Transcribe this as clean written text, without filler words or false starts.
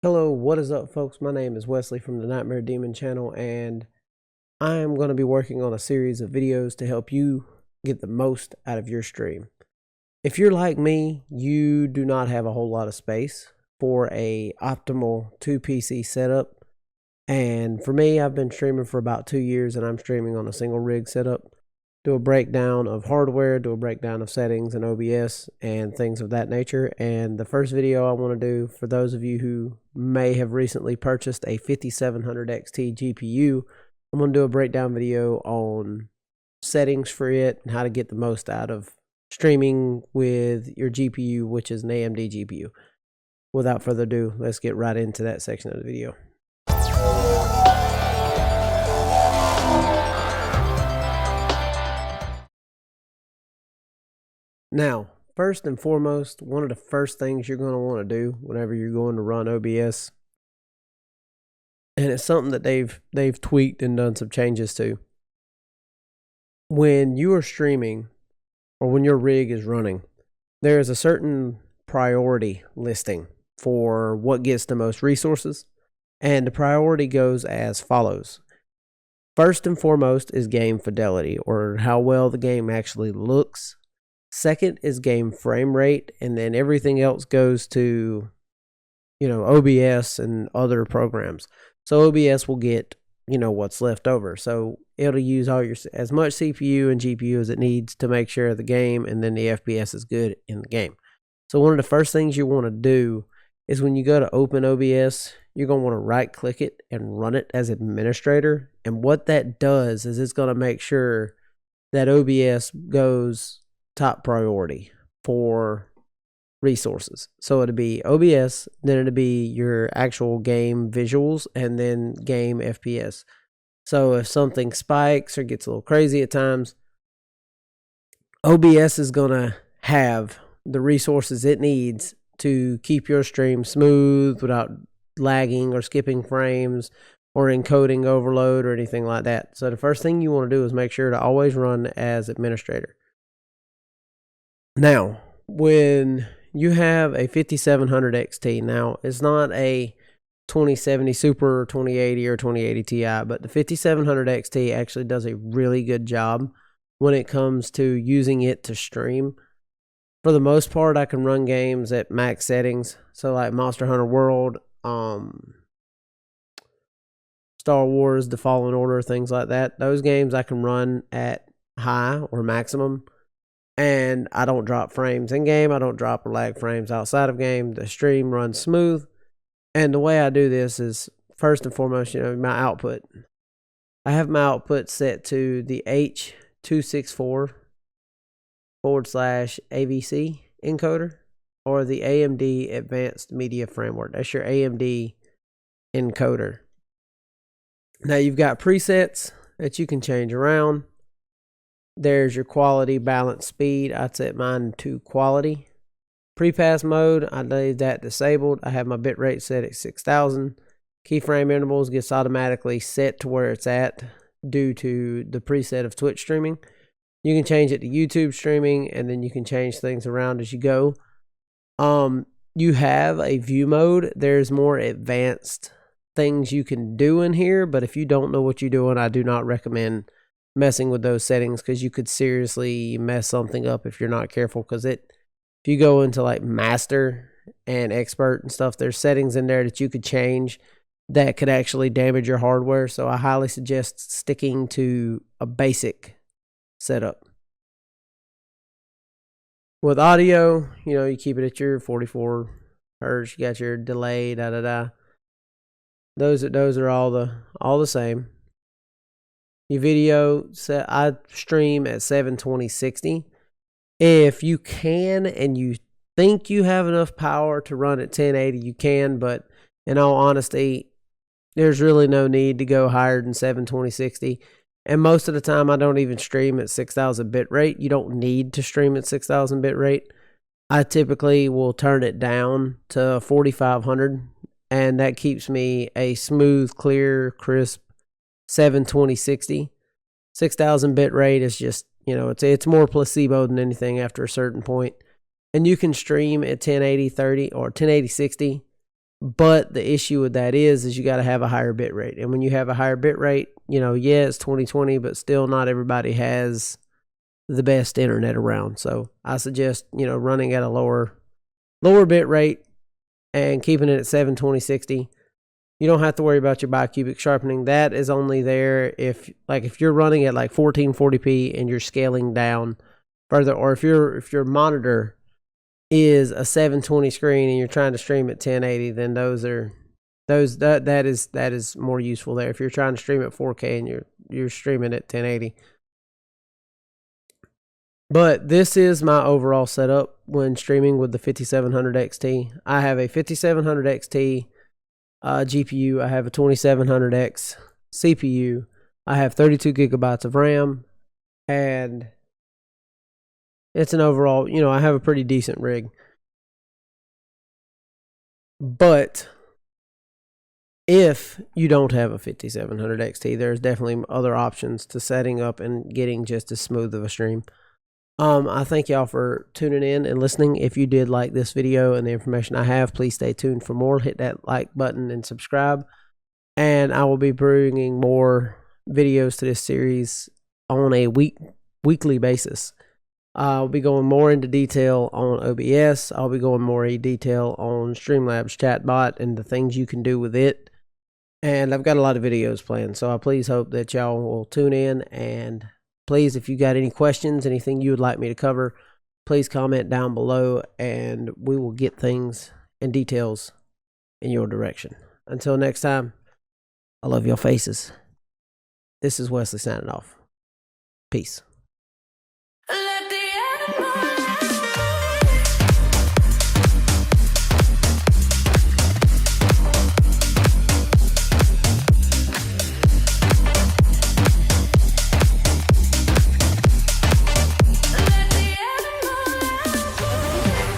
Hello, what is up, folks? My name is Wesley from the Nightmare Demon channel, and I am going to be working on a series of videos to help you get the most out of your stream. If you're like me, you do not have a whole lot of space for a optimal 2 PC setup. And for me, I've been streaming for about 2 years, and I'm streaming on a single rig setup. Do a breakdown of hardware, do a breakdown of settings and OBS and things of that nature. And the first video I want to do, for those of you who may have recently purchased a 5700 XT GPU, I'm going to do a breakdown video on settings for it and how to get the most out of streaming with your GPU, which is an AMD GPU. Without further ado, let's get right into that section of the video. Now, first and foremost, one of the first things you're going to want to do whenever you're going to run OBS, and it's something that they've tweaked and done some changes to. When you are streaming, or when your rig is running, there is a certain priority listing for what gets the most resources, and the priority goes as follows. First and foremost is game fidelity, or how well the game actually looks. Second is game frame rate, and then everything else goes to, OBS and other programs. So OBS will get, what's left over. So it'll use as much CPU and GPU as it needs to make sure the game and then the FPS is good in the game. So one of the first things you want to do is when you go to open OBS, you're going to want to right click it and run it as administrator. And what that does is it's going to make sure that OBS goes top priority for resources. So it'll be OBS, then it'll be your actual game visuals, and then game FPS. So if something spikes or gets a little crazy at times, OBS is going to have the resources it needs to keep your stream smooth without lagging or skipping frames or encoding overload or anything like that. So the first thing you want to do is make sure to always run as administrator. Now, when you have a 5700 XT, now it's not a 2070 Super or 2080 or 2080 Ti, but the 5700 XT actually does a really good job when it comes to using it to stream. For the most part, I can run games at max settings, so like Monster Hunter World, Star Wars, The Fallen Order, things like that. Those games I can run at high or maximum, and I don't drop frames in game. I don't drop or lag frames outside of game. The stream runs smooth. And the way I do this is, first and foremost, my output. I have my output set to the H.264/AVC encoder, or the AMD Advanced Media Framework. That's your AMD encoder. Now you've got presets that you can change around. There's your quality, balance, speed. I'd set mine to quality. Pre-pass mode, I leave that disabled. I have my bitrate set at 6000. Keyframe intervals gets automatically set to where it's at due to the preset of Twitch streaming. You can change it to YouTube streaming, and then you can change things around as you go. You have a view mode. There's more advanced things you can do in here, but if you don't know what you're doing, I do not recommend messing with those settings, because you could seriously mess something up if you're not careful. Because if you go into like master and expert and stuff, there's settings in there that you could change that could actually damage your hardware. So I highly suggest sticking to a basic setup. With audio, you keep it at your 44 hertz. You got your delay, Those are all the same. Your video, I stream at 720/60. If you can and you think you have enough power to run at 1080, you can, but in all honesty, there's really no need to go higher than 720/60. And most of the time, I don't even stream at 6000 bit rate. You don't need to stream at 6000 bit rate. I typically will turn it down to 4500, and that keeps me a smooth, clear, crisp 720/60. 6000 bit rate is just, it's more placebo than anything after a certain point. And you can stream at 1080/30 or 1080/60 But the issue with that is you got to have a higher bit rate. And when you have a higher bit rate, yeah, it's 2020, but still not everybody has the best internet around. So I suggest, running at a lower bit rate and keeping it at 720/60. You don't have to worry about your bicubic sharpening. That is only there if you're running at like 1440p and you're scaling down further, or if your monitor is a 720 screen and you're trying to stream at 1080, then that is more useful there. If you're trying to stream at 4K and you're streaming at 1080. But this is my overall setup when streaming with the 5700 XT. I have a 5700 XT GPU. I have a 2700X CPU. I have 32 gigabytes of RAM, and it's an overall, I have a pretty decent rig. But if you don't have a 5700 XT, there's definitely other options to setting up and getting just as smooth of a stream. I thank y'all for tuning in and listening. If you did like this video and the information I have, please stay tuned for more. Hit that like button and subscribe. And I will be bringing more videos to this series on a weekly basis. I'll be going more into detail on OBS. I'll be going more into detail on Streamlabs chatbot and the things you can do with it. And I've got a lot of videos planned, so I please hope that y'all will tune in. And please, if you got any questions, anything you would like me to cover, please comment down below, and we will get things and details in your direction. Until next time, I love your faces. This is Wesley signing off. Peace. Let the